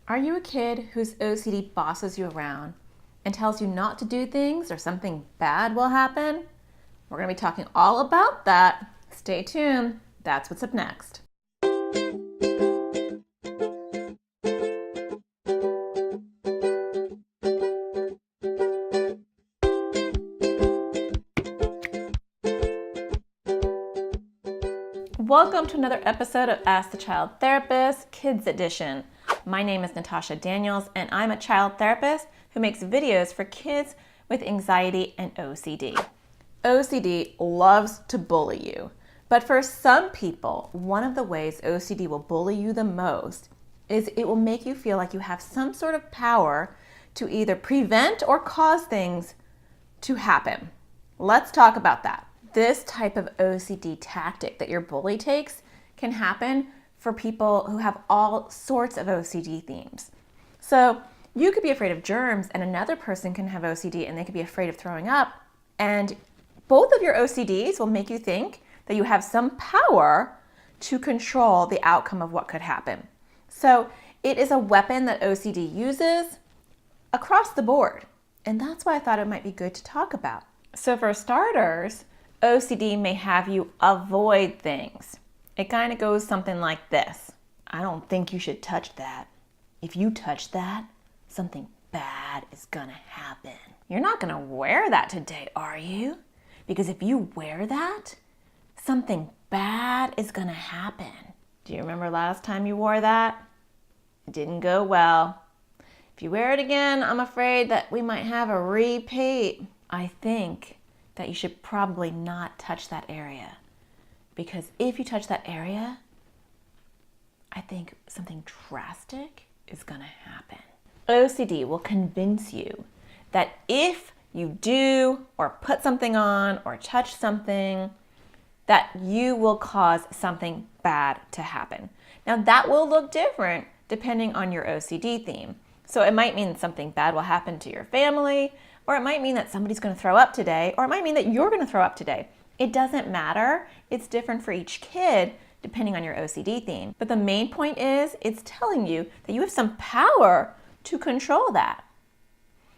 Are you a kid whose OCD bosses you around and tells you not to do things or something bad will happen? We're going to be talking all about that. Stay tuned. That's what's up next. Welcome to another episode of Ask the Child Therapist, Kids Edition. My name is Natasha Daniels, and I'm a child therapist who makes videos for kids with anxiety and OCD. OCD loves to bully you, but for some people, one of the ways OCD will bully you the most is it will make you feel like you have some sort of power to either prevent or cause things to happen. Let's talk about that. This type of OCD tactic that your bully takes can happen for people who have all sorts of OCD themes. So you could be afraid of germs and another person can have OCD and they could be afraid of throwing up, and both of your OCDs will make you think that you have some power to control the outcome of what could happen. So it is a weapon that OCD uses across the board, and that's why I thought it might be good to talk about. So for starters, OCD may have you avoid things. It kind of goes something like this. I don't think you should touch that. If you touch that, something bad is gonna happen. You're not gonna wear that today, are you? Because if you wear that, something bad is gonna happen. Do you remember last time you wore that? It didn't go well. If you wear it again, I'm afraid that we might have a repeat. I think that you should probably not touch that area. Because if you touch that area, I think something drastic is gonna happen. OCD will convince you that if you do or put something on or touch something, that you will cause something bad to happen. Now that will look different depending on your OCD theme. So it might mean something bad will happen to your family, or it might mean that somebody's gonna throw up today, or it might mean that you're gonna throw up today. It doesn't matter. It's different for each kid depending on your OCD theme. But the main point is it's telling you that you have some power to control that.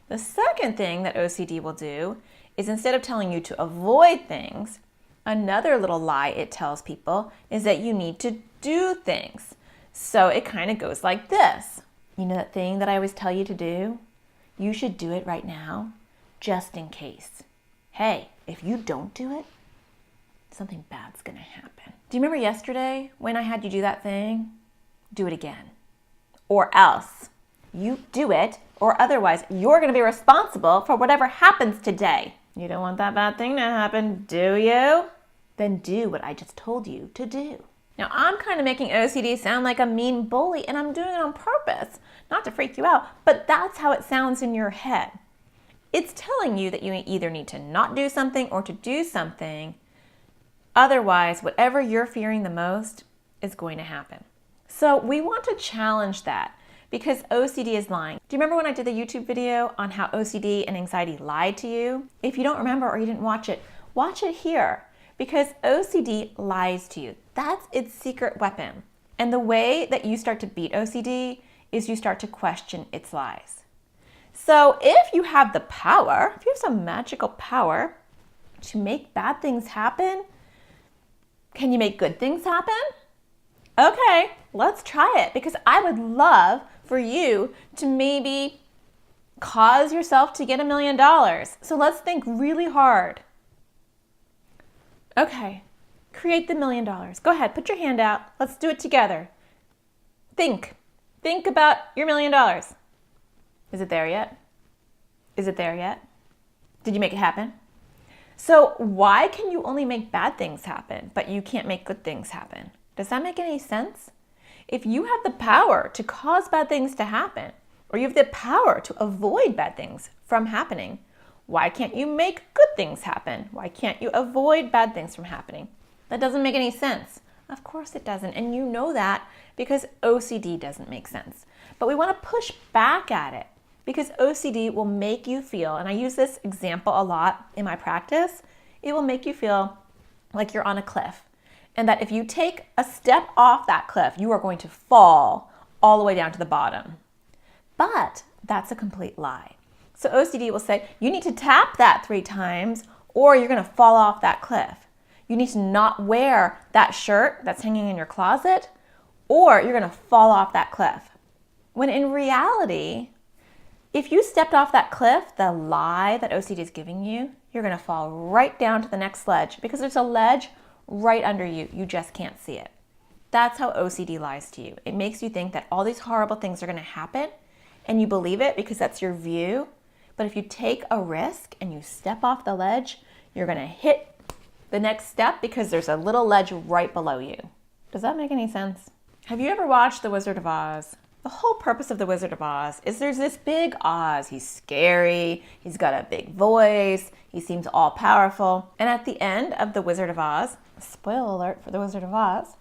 The second thing that OCD will do is instead of telling you to avoid things, another little lie it tells people is that you need to do things. So it kind of goes like this. You know that thing that I always tell you to do? You should do it right now, just in case. Hey, if you don't do it, something bad's gonna happen. Do you remember yesterday when I had you do that thing? Do it again. Or else. You do it, or otherwise you're gonna be responsible for whatever happens today. You don't want that bad thing to happen, do you? Then do what I just told you to do. Now I'm kind of making OCD sound like a mean bully, and I'm doing it on purpose, not to freak you out, but that's how it sounds in your head. It's telling you that you either need to not do something or to do something. Otherwise, whatever you're fearing the most is going to happen. So we want to challenge that because OCD is lying. Do you remember when I did the YouTube video on how OCD and anxiety lied to you? If you don't remember or you didn't watch it here because OCD lies to you. That's its secret weapon. And the way that you start to beat OCD is you start to question its lies. So if you have the power, if you have some magical power to make bad things happen, can you make good things happen? Okay, let's try it because I would love for you to maybe cause yourself to get $1 million. So let's think really hard. Okay, create the $1 million. Go ahead, put your hand out. Let's do it together. Think about your $1 million. Is it there yet? Is it there yet? Did you make it happen? So why can you only make bad things happen, but you can't make good things happen? Does that make any sense? If you have the power to cause bad things to happen, or you have the power to avoid bad things from happening, why can't you make good things happen? Why can't you avoid bad things from happening? That doesn't make any sense. Of course it doesn't, and you know that because OCD doesn't make sense. But we want to push back at it. Because OCD will make you feel, and I use this example a lot in my practice, it will make you feel like you're on a cliff. And that if you take a step off that cliff, you are going to fall all the way down to the bottom. But that's a complete lie. So OCD will say, you need to tap that 3 times or you're going to fall off that cliff. You need to not wear that shirt that's hanging in your closet or you're going to fall off that cliff. When in reality, if you stepped off that cliff, the lie that OCD is giving you, you're going to fall right down to the next ledge because there's a ledge right under you. You just can't see it. That's how OCD lies to you. It makes you think that all these horrible things are going to happen and you believe it because that's your view. But if you take a risk and you step off the ledge, you're going to hit the next step because there's a little ledge right below you. Does that make any sense? Have you ever watched The Wizard of Oz? The whole purpose of The Wizard of Oz is there's this big Oz. He's scary, he's got a big voice, he seems all powerful. And at the end of The Wizard of Oz, spoiler alert for The Wizard of Oz,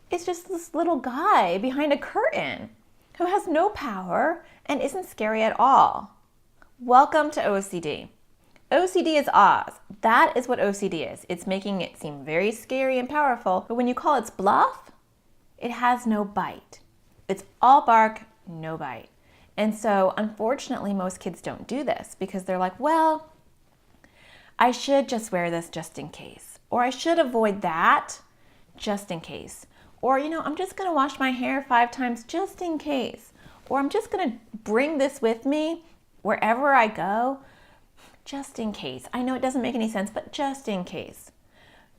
it's just this little guy behind a curtain who has no power and isn't scary at all. Welcome to OCD. OCD is Oz. That is what OCD is. It's making it seem very scary and powerful, but when you call its bluff, it has no bite. It's all bark, no bite. And so unfortunately, most kids don't do this because they're like, well, I should just wear this just in case. Or I should avoid that just in case. Or, I'm just going to wash my hair 5 times just in case. Or I'm just going to bring this with me wherever I go just in case. I know it doesn't make any sense, but just in case.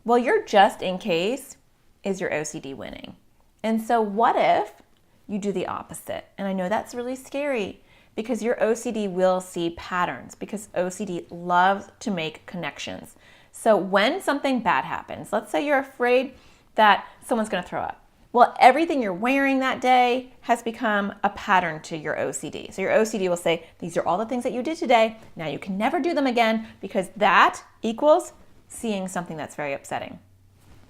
Well, your just in case is your OCD winning. And so what if you do the opposite? And I know that's really scary because your OCD will see patterns because OCD loves to make connections. So when something bad happens, let's say you're afraid that someone's going to throw up. Well, everything you're wearing that day has become a pattern to your OCD. So your OCD will say, these are all the things that you did today. Now you can never do them again because that equals seeing something that's very upsetting.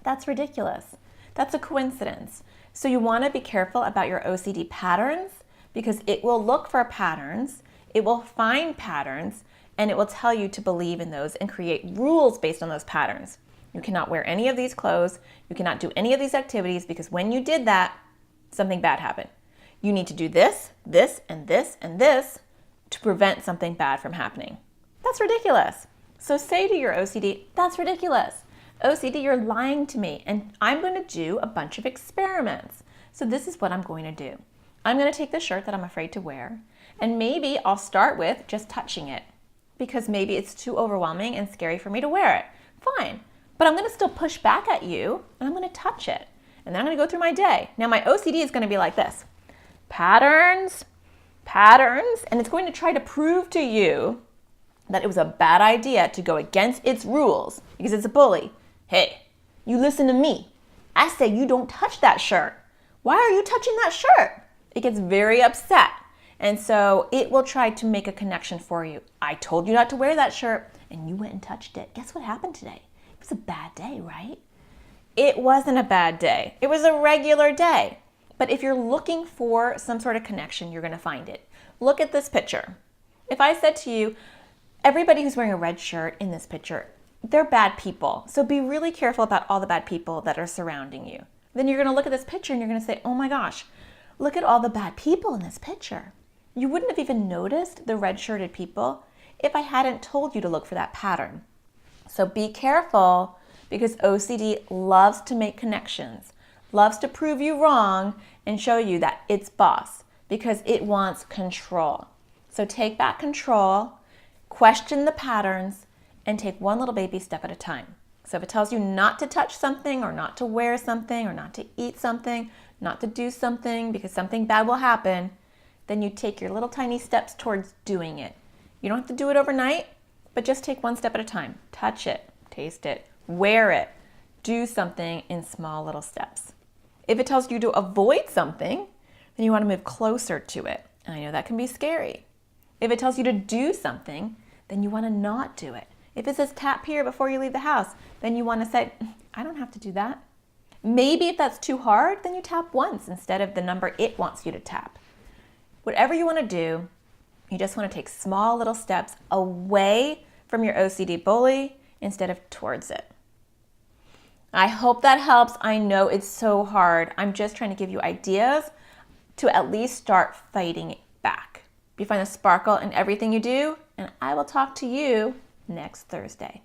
That's ridiculous. That's a coincidence. So you want to be careful about your OCD patterns because it will look for patterns, it will find patterns, and it will tell you to believe in those and create rules based on those patterns. You cannot wear any of these clothes. You cannot do any of these activities because when you did that, something bad happened. You need to do this, this, and this, and this to prevent something bad from happening. That's ridiculous. So say to your OCD, that's ridiculous. OCD, you're lying to me, and I'm going to do a bunch of experiments. So this is what I'm going to do. I'm going to take the shirt that I'm afraid to wear, and maybe I'll start with just touching it because maybe it's too overwhelming and scary for me to wear it. Fine. But I'm going to still push back at you, and I'm going to touch it. And then I'm going to go through my day. Now, my OCD is going to be like this. Patterns, patterns, and it's going to try to prove to you that it was a bad idea to go against its rules because it's a bully. Hey, you listen to me. I say you don't touch that shirt. Why are you touching that shirt? It gets very upset. And so it will try to make a connection for you. I told you not to wear that shirt, and you went and touched it. Guess what happened today? It was a bad day, right? It wasn't a bad day. It was a regular day. But if you're looking for some sort of connection, you're going to find it. Look at this picture. If I said to you, everybody who's wearing a red shirt in this picture, they're bad people. So be really careful about all the bad people that are surrounding you. Then you're going to look at this picture and you're going to say, oh my gosh, look at all the bad people in this picture. You wouldn't have even noticed the red shirted people if I hadn't told you to look for that pattern. So be careful because OCD loves to make connections, loves to prove you wrong and show you that it's boss because it wants control. So take back control, question the patterns, and take one little baby step at a time. So if it tells you not to touch something or not to wear something or not to eat something, not to do something because something bad will happen, then you take your little tiny steps towards doing it. You don't have to do it overnight, but just take one step at a time. Touch it, taste it, wear it, do something in small little steps. If it tells you to avoid something, then you want to move closer to it. And I know that can be scary. If it tells you to do something, then you want to not do it. If it says tap here before you leave the house, then you want to say, I don't have to do that. Maybe if that's too hard, then you tap once instead of the number it wants you to tap. Whatever you want to do, you just want to take small little steps away from your OCD bully instead of towards it. I hope that helps. I know it's so hard. I'm just trying to give you ideas to at least start fighting it back. you find the sparkle in everything you do, and I will talk to you next Thursday.